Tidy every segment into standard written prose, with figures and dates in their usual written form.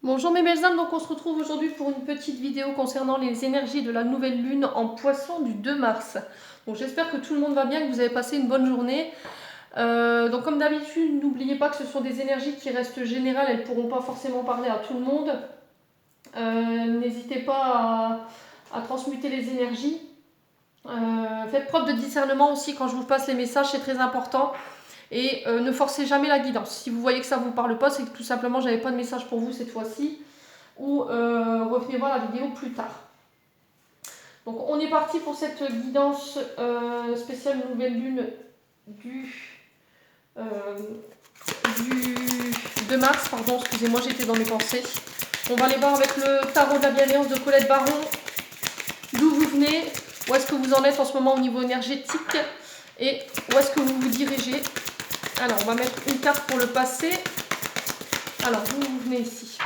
Bonjour mes belles âmes, donc on se retrouve aujourd'hui pour une petite vidéo concernant les énergies de la nouvelle lune en Poisson du 2 mars. Donc j'espère que tout le monde va bien, que vous avez passé une bonne journée. Donc comme d'habitude, n'oubliez pas que ce sont des énergies qui restent générales, elles ne pourront pas forcément parler à tout le monde. N'hésitez pas à transmuter les énergies. Faites preuve de discernement aussi quand je vous passe les messages, c'est très important. Et ne forcez jamais la guidance. Si vous voyez que ça ne vous parle pas, c'est que tout simplement j'avais pas de message pour vous cette fois-ci. Ou revenez voir la vidéo plus tard. Donc on est parti pour cette guidance spéciale nouvelle lune du 2 mars. Pardon, excusez-moi, j'étais dans mes pensées. On va aller voir avec le tarot de la bienveillance de Colette Baron. D'où vous venez, où est-ce que vous en êtes en ce moment au niveau énergétique et où est-ce que vous vous dirigez. Alors on va mettre une carte pour le passé. Alors d'où vous venez ici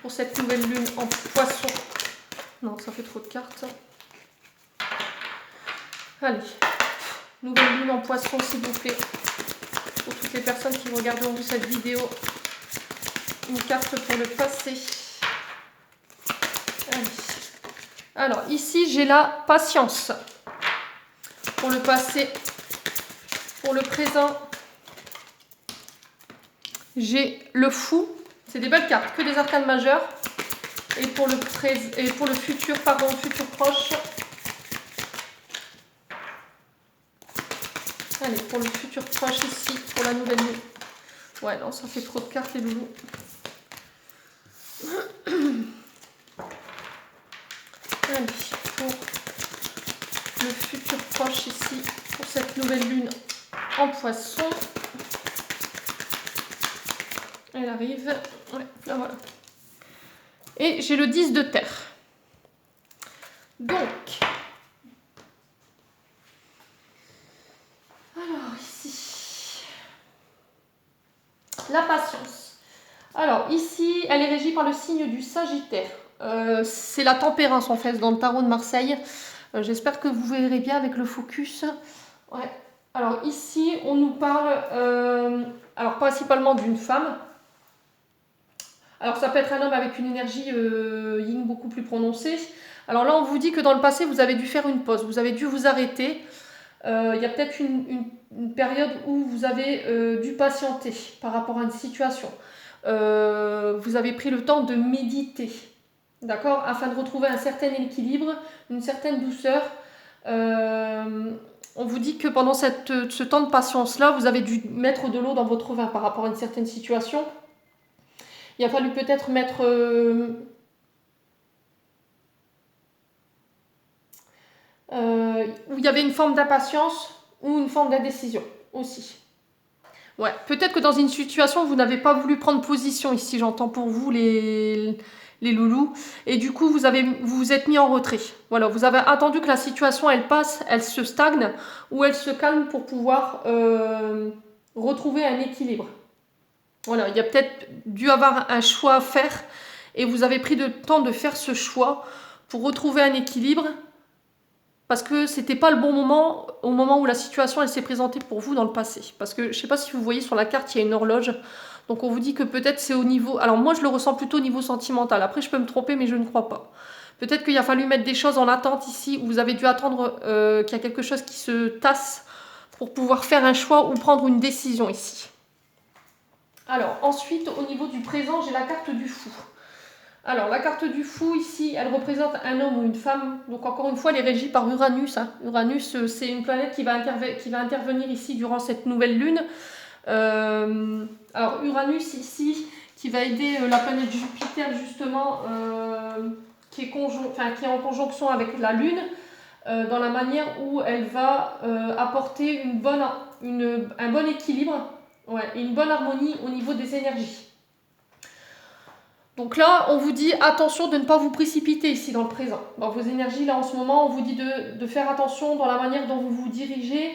pour cette nouvelle lune en Poisson. Non, ça fait trop de cartes. Allez, nouvelle lune en Poisson s'il vous plaît. Pour toutes les personnes qui regarderont cette vidéo, une carte pour le passé. Allez. Alors ici j'ai la patience. Pour le passé, pour le présent, j'ai le fou. C'est des belles cartes, que des arcanes majeures. Et pour le futur, futur proche. Allez, pour le futur proche ici, pour la nouvelle lune. Ouais, non, ça fait trop de cartes, les loulous. Allez, pour le futur proche ici, pour cette nouvelle lune en Poisson. Elle arrive. Ouais, là voilà. Et j'ai le 10 de terre. Donc, alors ici, la patience. Alors ici, elle est régie par le signe du Sagittaire. C'est la tempérance en fait dans le tarot de Marseille. J'espère que vous verrez bien avec le focus. Ouais. Alors ici, on nous parle alors principalement d'une femme. Alors ça peut être un homme avec une énergie yin beaucoup plus prononcée. Alors là, on vous dit que dans le passé, vous avez dû faire une pause, vous avez dû vous arrêter. Il y a peut-être une période où vous avez dû patienter par rapport à une situation. Vous avez pris le temps de méditer, d'accord, afin de retrouver un certain équilibre, une certaine douceur. On vous dit que pendant ce temps de patience-là, vous avez dû mettre de l'eau dans votre vin par rapport à une certaine situation. Il a fallu peut-être mettre où il y avait une forme d'impatience ou une forme d'indécision aussi. Ouais, peut-être que dans une situation, vous n'avez pas voulu prendre position ici, j'entends pour vous les loulous, et du coup, vous vous êtes mis en retrait. Voilà, vous avez attendu que la situation, elle passe, elle se stagne, ou elle se calme pour pouvoir retrouver un équilibre. Voilà, il y a peut-être dû avoir un choix à faire, et vous avez pris le temps de faire ce choix pour retrouver un équilibre, parce que c'était pas le bon moment au moment où la situation elle s'est présentée pour vous dans le passé. Parce que je sais pas si vous voyez sur la carte, il y a une horloge. Donc on vous dit que peut-être c'est au niveau... Alors moi je le ressens plutôt au niveau sentimental. Après je peux me tromper mais je ne crois pas. Peut-être qu'il a fallu mettre des choses en attente ici, où vous avez dû attendre qu'il y a quelque chose qui se tasse pour pouvoir faire un choix ou prendre une décision ici. Alors ensuite au niveau du présent, j'ai la carte du fou. Alors, la carte du fou, ici, elle représente un homme ou une femme. Donc, encore une fois, elle est régie par Uranus. Hein. Uranus, c'est une planète qui va intervenir ici durant cette nouvelle lune. Alors, Uranus, ici, qui va aider la planète Jupiter, justement, qui est en conjonction avec la lune, dans la manière où elle va apporter un bon équilibre et une bonne harmonie au niveau des énergies. Donc là, on vous dit attention de ne pas vous précipiter ici dans le présent. Dans vos énergies, là en ce moment, on vous dit de faire attention dans la manière dont vous vous dirigez,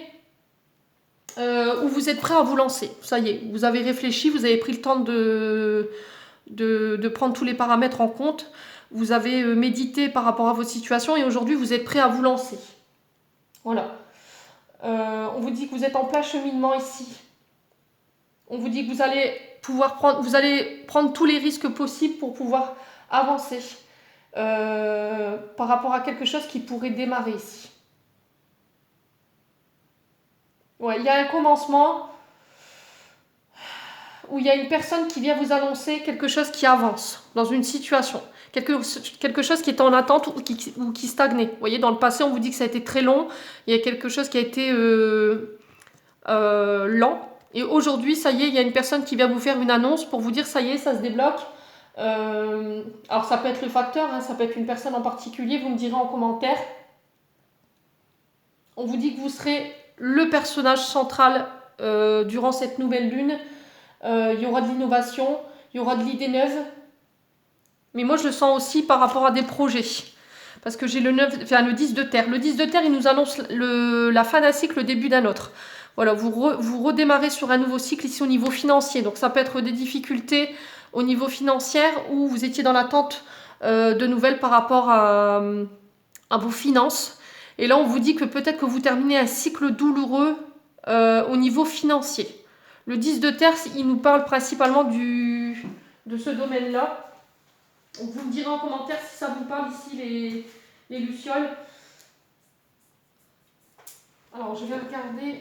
où vous êtes prêt à vous lancer. Ça y est, vous avez réfléchi, vous avez pris le temps de prendre tous les paramètres en compte. Vous avez médité par rapport à votre situation et aujourd'hui, vous êtes prêt à vous lancer. Voilà. On vous dit que vous êtes en plein cheminement ici. On vous dit que vous allez vous allez prendre tous les risques possibles pour pouvoir avancer par rapport à quelque chose qui pourrait démarrer ici. Ouais, il y a un commencement où il y a une personne qui vient vous annoncer quelque chose qui avance dans une situation. Quelque chose qui est en attente ou qui stagnait. Vous voyez, dans le passé, on vous dit que ça a été très long. Il y a quelque chose qui a été lent. Et aujourd'hui, ça y est, il y a une personne qui vient vous faire une annonce pour vous dire ça y est, ça se débloque. Alors ça peut être le facteur, hein, ça peut être une personne en particulier, vous me direz en commentaire. On vous dit que vous serez le personnage central durant cette nouvelle lune. Il y aura de l'innovation, il y aura de l'idée neuve. Mais moi je le sens aussi par rapport à des projets. Parce que j'ai le 10 de terre. Le 10 de terre, il nous annonce la fin d'un cycle, le début d'un autre. Voilà, vous redémarrez sur un nouveau cycle ici au niveau financier. Donc ça peut être des difficultés au niveau financier où vous étiez dans l'attente de nouvelles par rapport à vos finances. Et là, on vous dit que peut-être que vous terminez un cycle douloureux au niveau financier. Le 10 de terre, il nous parle principalement de ce domaine-là. Vous me direz en commentaire si ça vous parle ici, les lucioles. Alors, je vais regarder.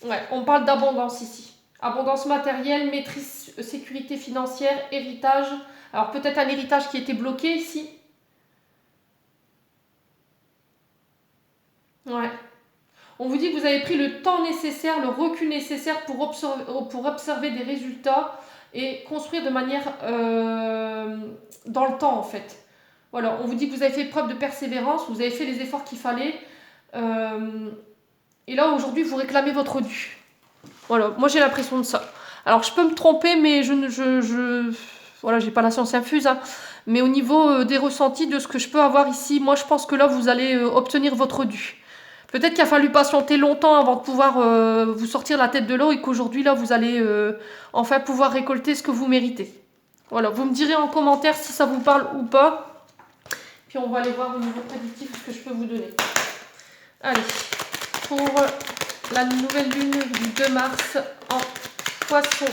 Ouais, on parle d'abondance ici. Abondance matérielle, maîtrise, sécurité financière, héritage. Alors, peut-être un héritage qui était bloqué ici. Ouais. On vous dit que vous avez pris le temps nécessaire, le recul nécessaire pour observer des résultats et construire de manière dans le temps en fait. Voilà, on vous dit que vous avez fait preuve de persévérance, vous avez fait les efforts qu'il fallait. Et là aujourd'hui vous réclamez votre dû. Voilà, moi j'ai l'impression de ça. Alors je peux me tromper mais voilà, j'ai pas la science infuse. Hein. Mais au niveau des ressentis, de ce que je peux avoir ici, moi je pense que là vous allez obtenir votre dû. Peut-être qu'il a fallu patienter longtemps avant de pouvoir vous sortir la tête de l'eau et qu'aujourd'hui, là, vous allez enfin pouvoir récolter ce que vous méritez. Voilà, vous me direz en commentaire si ça vous parle ou pas. Puis on va aller voir au niveau prédictif ce que je peux vous donner. Allez, pour la nouvelle lune du 2 mars en Poisson.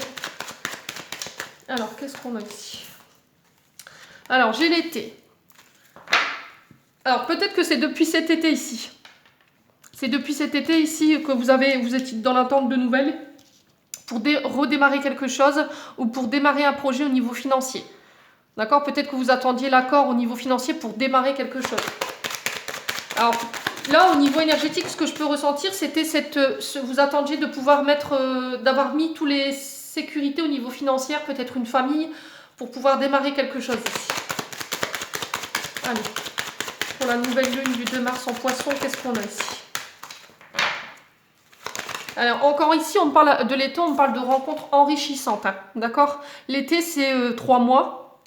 Alors, qu'est-ce qu'on a ici? Alors, j'ai l'été. Alors, peut-être que c'est depuis cet été ici. C'est depuis cet été ici que vous étiez dans l'attente de nouvelles pour redémarrer quelque chose ou pour démarrer un projet au niveau financier. D'accord? Peut-être que vous attendiez l'accord au niveau financier pour démarrer quelque chose. Alors là, au niveau énergétique, ce que je peux ressentir, c'était vous attendiez de pouvoir d'avoir mis toutes les sécurités au niveau financier, peut-être une famille, pour pouvoir démarrer quelque chose ici. Allez, pour la nouvelle lune du 2 mars en Poisson, qu'est-ce qu'on a ici? Alors, encore ici, on parle de l'été, on parle de rencontres enrichissantes. Hein, d'accord? L'été, c'est 3 mois.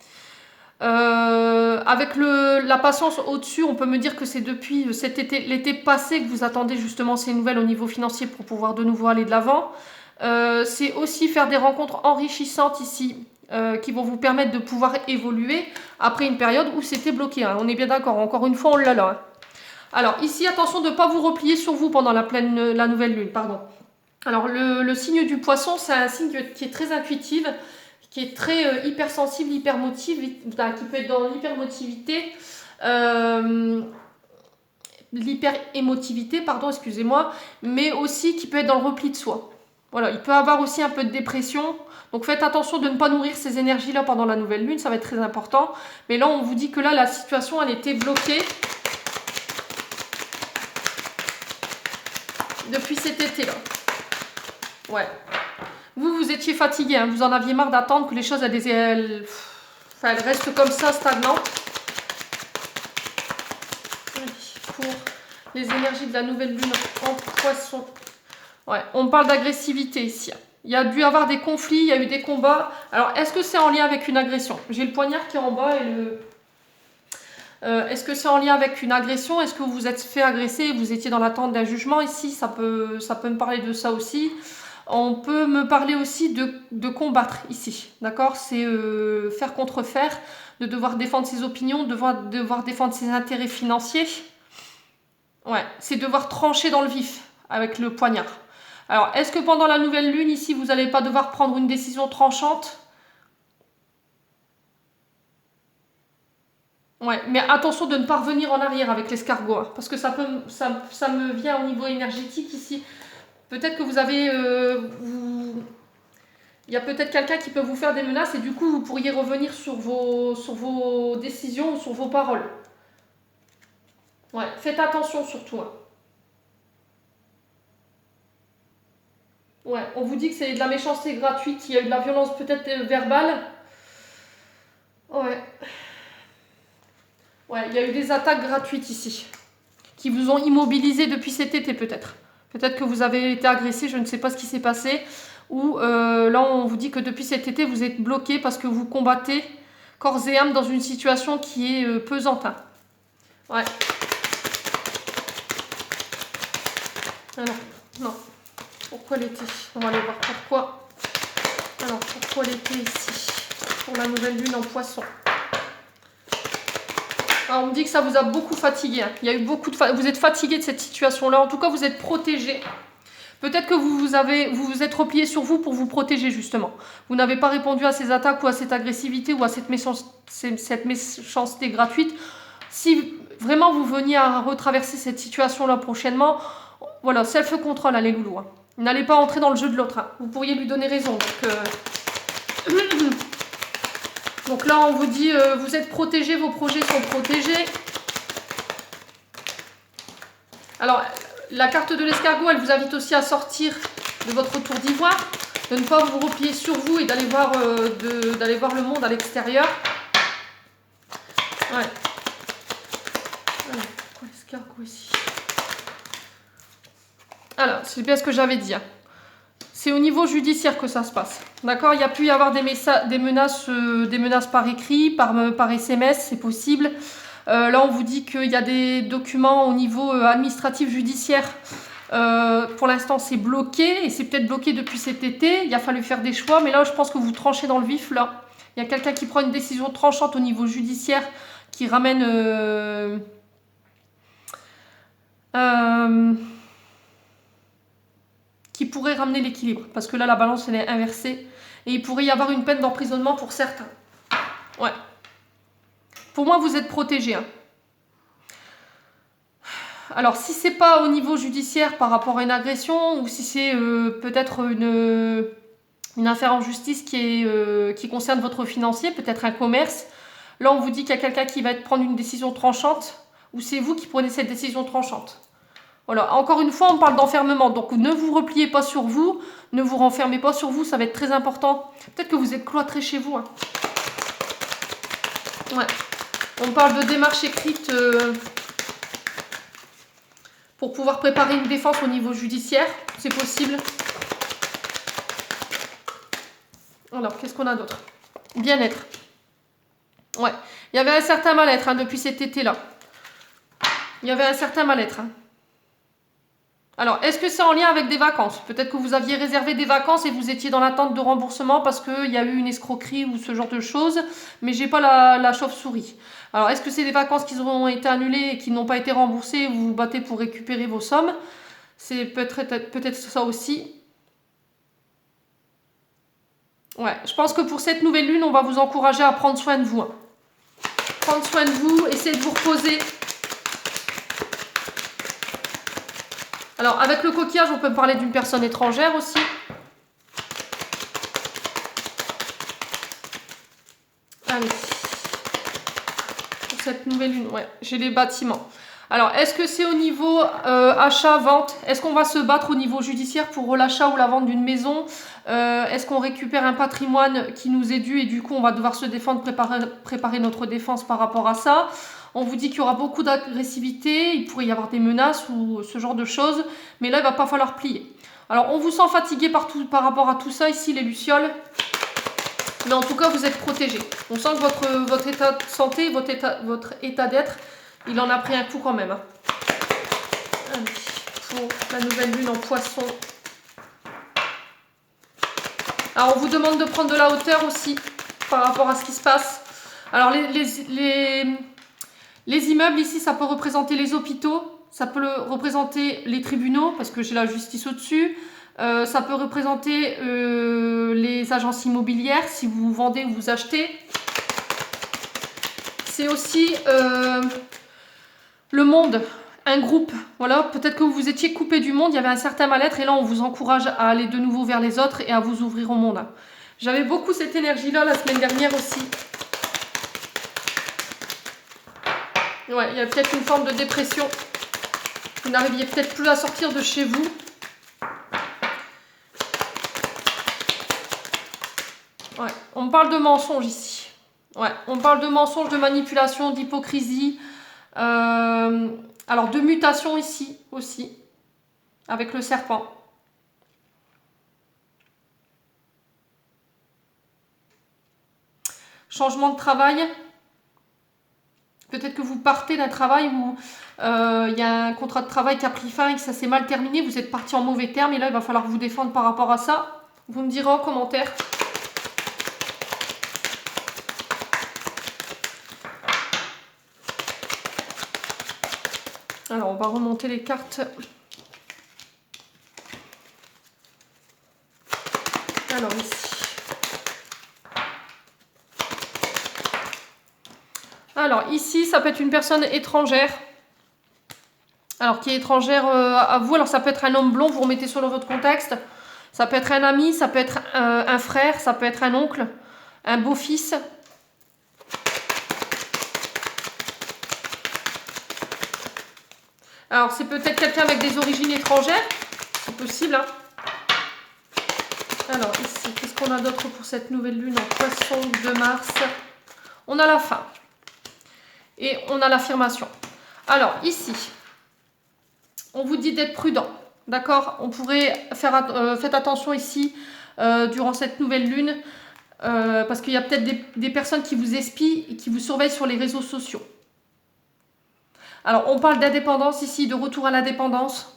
Avec la patience au-dessus, on peut me dire que c'est depuis cet été, l'été passé que vous attendez justement ces nouvelles au niveau financier pour pouvoir de nouveau aller de l'avant. C'est aussi faire des rencontres enrichissantes ici qui vont vous permettre de pouvoir évoluer après une période où c'était bloqué. Hein, on est bien d'accord, encore une fois, on l'a là. Hein. Alors, ici, attention de ne pas vous replier sur vous pendant la nouvelle lune, pardon. Alors, le signe du Poisson, c'est un signe qui est très intuitif, qui est très hypersensible, hypermotive, qui peut être dans l'hypermotivité, l'hyperémotivité, pardon, excusez-moi, mais aussi qui peut être dans le repli de soi. Voilà, il peut avoir aussi un peu de dépression. Donc faites attention de ne pas nourrir ces énergies-là pendant la nouvelle lune, ça va être très important. Mais là, on vous dit que là, la situation, elle était bloquée depuis cet été-là. Ouais. Vous étiez fatigué, hein, vous en aviez marre d'attendre que les choses elles restent comme ça, stagnantes. Pour les énergies de la nouvelle lune en Poisson. Ouais, on parle d'agressivité ici. Il y a dû avoir des conflits, il y a eu des combats. Alors, est-ce que c'est en lien avec une agression? J'ai le poignard qui est en bas et est-ce que c'est en lien avec une agression? Est-ce que vous vous êtes fait agresser et vous étiez dans l'attente d'un jugement ici? Ça peut me parler de ça aussi. On peut me parler aussi de combattre ici, d'accord? C'est faire contre faire. de devoir défendre ses opinions, de devoir défendre ses intérêts financiers. Ouais, c'est devoir trancher dans le vif avec le poignard. Alors, est-ce que pendant la nouvelle lune, ici, vous n'allez pas devoir prendre une décision tranchante? Ouais, mais attention de ne pas revenir en arrière avec l'escargot, hein, parce que ça me vient au niveau énergétique ici. Peut-être que vous avez... Il y a peut-être quelqu'un qui peut vous faire des menaces et du coup, vous pourriez revenir sur vos décisions ou sur vos paroles. Ouais, faites attention surtout. Hein. Ouais, on vous dit que c'est de la méchanceté gratuite, il y a eu de la violence peut-être verbale. Ouais. Ouais, il y a eu des attaques gratuites ici, qui vous ont immobilisé depuis cet été peut-être. Peut-être que vous avez été agressé, je ne sais pas ce qui s'est passé. Ou là, on vous dit que depuis cet été, vous êtes bloqué parce que vous combattez corps et âme dans une situation qui est pesante. Hein. Ouais. Alors, non. Pourquoi l'été? On va aller voir pourquoi. Alors, pourquoi l'été ici? Pour la nouvelle lune en poisson. Alors, on me dit que ça vous a beaucoup fatigué. Hein. Il y a eu beaucoup de vous êtes fatigué de cette situation-là. En tout cas, vous êtes protégé. Peut-être que vous vous êtes replié sur vous pour vous protéger, justement. Vous n'avez pas répondu à ces attaques ou à cette agressivité ou à cette méchanceté gratuite. Si vraiment vous veniez à retraverser cette situation-là prochainement, voilà, self-control, les loulous. Hein. N'allez pas entrer dans le jeu de l'autre. Hein. Vous pourriez lui donner raison. Donc là, on vous dit, vous êtes protégés, vos projets sont protégés. Alors, la carte de l'escargot, elle vous invite aussi à sortir de votre tour d'ivoire, de ne pas vous replier sur vous et d'aller voir, le monde à l'extérieur. Ouais. Alors, pourquoi l'escargot ici? Alors, c'est bien ce que j'avais dit. Hein. C'est au niveau judiciaire que ça se passe. D'accord? Il y a pu y avoir des menaces par écrit, par SMS, c'est possible. Là, on vous dit qu'il y a des documents au niveau administratif judiciaire. Pour l'instant, c'est bloqué et c'est peut-être bloqué depuis cet été. Il a fallu faire des choix, mais là, je pense que vous tranchez dans le vif. Là, il y a quelqu'un qui prend une décision tranchante au niveau judiciaire qui ramène... qui pourrait ramener l'équilibre. Parce que là, la balance, elle est inversée. Et il pourrait y avoir une peine d'emprisonnement pour certains. Ouais. Pour moi, vous êtes protégés. Hein. Alors, si c'est pas au niveau judiciaire par rapport à une agression, ou si c'est peut-être une affaire en justice qui concerne votre financier, peut-être un commerce, là, on vous dit qu'il y a quelqu'un qui va prendre une décision tranchante, ou c'est vous qui prenez cette décision tranchante. Voilà, encore une fois, on parle d'enfermement, donc ne vous repliez pas sur vous, ne vous renfermez pas sur vous, ça va être très important. Peut-être que vous êtes cloîtré chez vous. Hein. Ouais. On parle de démarche écrite pour pouvoir préparer une défense au niveau judiciaire, c'est possible. Alors, qu'est-ce qu'on a d'autre? Bien-être. Ouais, il y avait un certain mal-être depuis cet été-là. Il y avait un certain mal-être. Hein. Alors, est-ce que c'est en lien avec des vacances? Peut-être que vous aviez réservé des vacances et vous étiez dans l'attente de remboursement parce qu'il y a eu une escroquerie ou ce genre de choses, mais j'ai pas la chauve-souris. Alors, est-ce que c'est des vacances qui ont été annulées et qui n'ont pas été remboursées et vous vous battez pour récupérer vos sommes? C'est peut-être ça aussi. Ouais, je pense que pour cette nouvelle lune, on va vous encourager à prendre soin de vous. Hein. Prendre soin de vous, essayez de vous reposer. Alors, avec le coquillage, on peut parler d'une personne étrangère aussi. Allez. Pour cette nouvelle lune, ouais, j'ai les bâtiments. Alors, est-ce que c'est au niveau achat, vente? Est-ce qu'on va se battre au niveau judiciaire pour l'achat ou la vente d'une maison? Est-ce qu'on récupère un patrimoine qui nous est dû et du coup, on va devoir se défendre, préparer notre défense par rapport à ça? On vous dit qu'il y aura beaucoup d'agressivité, il pourrait y avoir des menaces ou ce genre de choses, mais là, il va pas falloir plier. Alors, on vous sent fatigué par rapport à tout ça ici, les lucioles, mais en tout cas, vous êtes protégés. On sent que votre état de santé, votre état d'être, il en a pris un coup quand même. Hein. Allez, pour la nouvelle lune en poisson. Alors, on vous demande de prendre de la hauteur aussi par rapport à ce qui se passe. Alors les immeubles ici, ça peut représenter les hôpitaux, ça peut représenter les tribunaux, parce que j'ai la justice au-dessus. Ça peut représenter les agences immobilières, si vous vendez ou vous achetez. C'est aussi le monde, un groupe. Voilà, peut-être que vous vous étiez coupé du monde, il y avait un certain mal-être, et là on vous encourage à aller de nouveau vers les autres et à vous ouvrir au monde. J'avais beaucoup cette énergie-là la semaine dernière aussi. Ouais, il y a peut-être une forme de dépression. Vous n'arriviez peut-être plus à sortir de chez vous. Ouais, on parle de mensonges ici. Ouais, on parle de mensonges, de manipulation, d'hypocrisie. Alors, de mutation ici aussi, avec le serpent. Changement de travail. Peut-être que vous partez d'un travail où il y a un contrat de travail qui a pris fin et que ça s'est mal terminé. Vous êtes parti en mauvais termes et là, il va falloir vous défendre par rapport à ça. Vous me direz en commentaire. Alors, on va remonter les cartes. Alors, ici. Alors, ici, ça peut être une personne étrangère. Alors, qui est étrangère à vous. Alors, ça peut être un homme blond, vous remettez selon votre contexte. Ça peut être un ami, ça peut être un frère, ça peut être un oncle, un beau-fils. Alors, c'est peut-être quelqu'un avec des origines étrangères. C'est possible, hein. Alors, ici, qu'est-ce qu'on a d'autre pour cette nouvelle lune en Poisson de mars? On a la fin. Et on a l'affirmation. Alors, ici, on vous dit d'être prudent. D'accord? On pourrait faire... faites attention ici, durant cette nouvelle lune, parce qu'il y a peut-être des personnes qui vous espient et qui vous surveillent sur les réseaux sociaux. Alors, on parle d'indépendance ici, de retour à l'indépendance.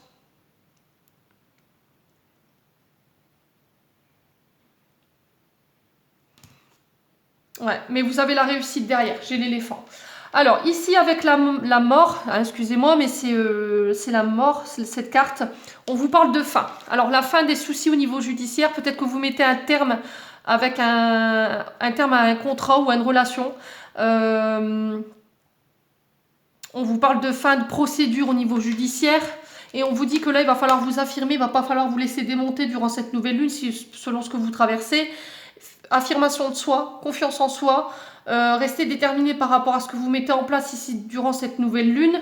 Ouais, mais vous avez la réussite derrière, j'ai l'éléphant. Alors, ici, avec la mort, hein, excusez-moi, mais c'est la mort, cette carte, on vous parle de fin. Alors, la fin des soucis au niveau judiciaire, peut-être que vous mettez un terme avec un terme à un contrat ou à une relation. On vous parle de fin de procédure au niveau judiciaire et on vous dit que là, il va falloir vous affirmer, il ne va pas falloir vous laisser démonter durant cette nouvelle lune, selon ce que vous traversez. Affirmation de soi, confiance en soi, restez déterminé par rapport à ce que vous mettez en place ici durant cette nouvelle lune.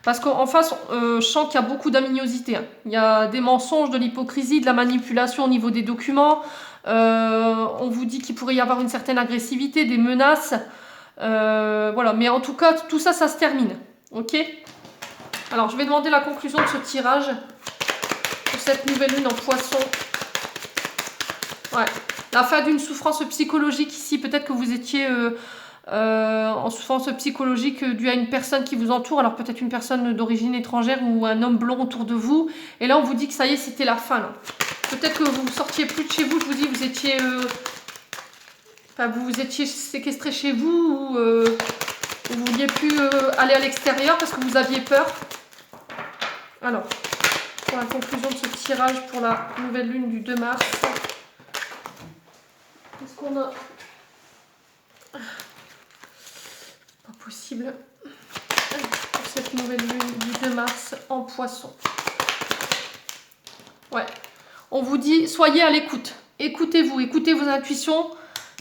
Parce qu'en face, je sens qu'il y a beaucoup d'aminosité. Hein. Il y a des mensonges, de l'hypocrisie, de la manipulation au niveau des documents. On vous dit qu'il pourrait y avoir une certaine agressivité, des menaces. Voilà, mais en tout cas, tout ça, ça se termine. Ok? Alors, je vais demander la conclusion de ce tirage pour cette nouvelle lune en Poisson. Ouais. La fin d'une souffrance psychologique ici. Peut-être que vous étiez en souffrance psychologique due à une personne qui vous entoure. Alors, peut-être une personne d'origine étrangère ou un homme blond autour de vous. Et là, on vous dit que ça y est, c'était la fin. Peut-être que vous ne sortiez plus de chez vous. Je vous dis, vous étiez... vous étiez séquestré chez vous ou vous ne vouliez plus aller à l'extérieur parce que vous aviez peur. Alors, pour la conclusion de ce tirage pour la nouvelle lune du 2 mars, qu'est-ce qu'on a? Pas possible. Pour cette nouvelle lune du 2 mars en Poisson. Ouais. On vous dit, soyez à l'écoute. Écoutez-vous, écoutez vos intuitions.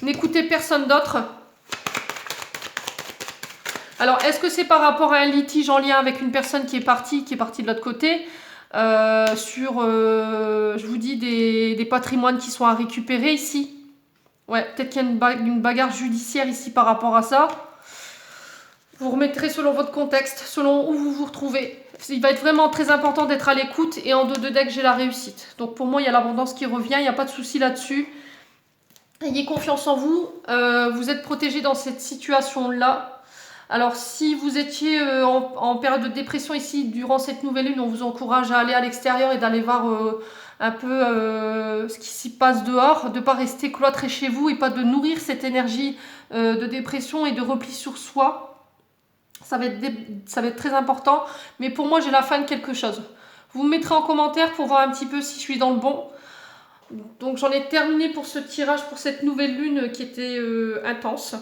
N'écoutez personne d'autre. Alors, est-ce que c'est par rapport à un litige en lien avec une personne qui est partie de l'autre côté je vous dis, des patrimoines qui sont à récupérer ici. Ouais, peut-être qu'il y a une bagarre judiciaire ici par rapport à ça. Vous remettrez selon votre contexte, selon où vous vous retrouvez. Il va être vraiment très important d'être à l'écoute et en 2 de deck, j'ai la réussite. Donc pour moi, il y a l'abondance qui revient, il n'y a pas de souci là-dessus. Ayez confiance en vous, vous êtes protégé dans cette situation-là. Alors, si vous étiez en période de dépression ici, durant cette nouvelle lune, on vous encourage à aller à l'extérieur et d'aller voir un peu ce qui s'y passe dehors, de ne pas rester cloîtré chez vous et pas de nourrir cette énergie de dépression et de repli sur soi. Ça va être très important. Mais pour moi, j'ai la fin de quelque chose. Vous me mettrez en commentaire pour voir un petit peu si je suis dans le bon. Donc, j'en ai terminé pour ce tirage, pour cette nouvelle lune qui était intense.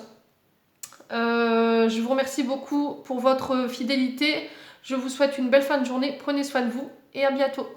Je vous remercie beaucoup pour votre fidélité. Je vous souhaite une belle fin de journée. Prenez soin de vous et à bientôt.